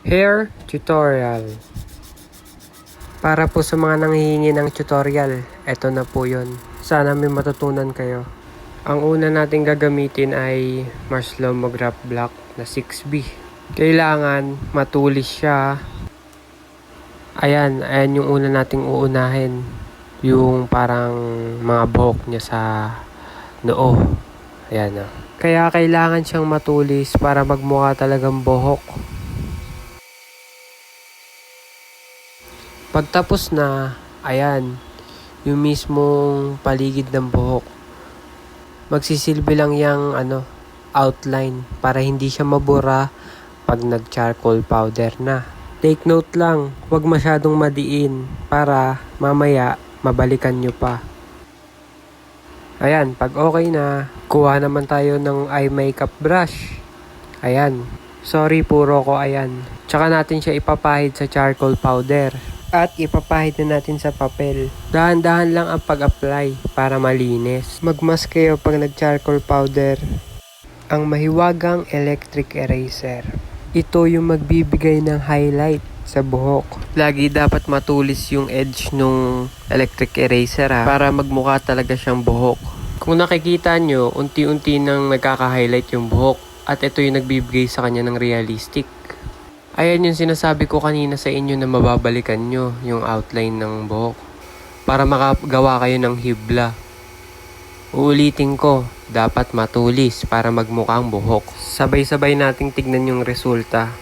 Hair tutorial. Para po sa mga nanghihingi ng tutorial, eto na po yun. Sana may matutunan kayo. Ang una nating gagamitin ay Marslo Graph Block na 6B. Kailangan matulis siya. Ayan yung una nating uunahin. Yung parang mga buhok niya sa noo. Ayan na. Kaya kailangan siyang matulis para magmukha talagang buhok. Pagtapos na, ayan, yung mismong paligid ng buhok. Magsisilbi lang yung outline para hindi siya mabura pag nag-charcoal powder na. Take note lang, huwag masyadong madiin para mamaya mabalikan nyo pa. Ayan, pag okay na, kuha naman tayo ng eye makeup brush. Ayan, sorry puro ko ayan. Tsaka natin siya ipapahid sa charcoal powder. At ipapahid na natin sa papel. Dahan-dahan lang ang pag-apply para malinis. Magmask kayo pag nag-charcoal powder. Ang mahiwagang electric eraser. Ito yung magbibigay ng highlight sa buhok. Lagi dapat matulis yung edge nung electric eraser para magmukha talaga siyang buhok. Kung nakikita nyo, unti-unti nang nagkaka-highlight yung buhok. At ito yung nagbibigay sa kanya ng realistic. Ayan yung sinasabi ko kanina sa inyo na mababalikan nyo yung outline ng buhok para makagawa kayo ng hibla. Uulitin ko, dapat matulis para magmukhang buhok. Sabay-sabay nating tignan yung resulta.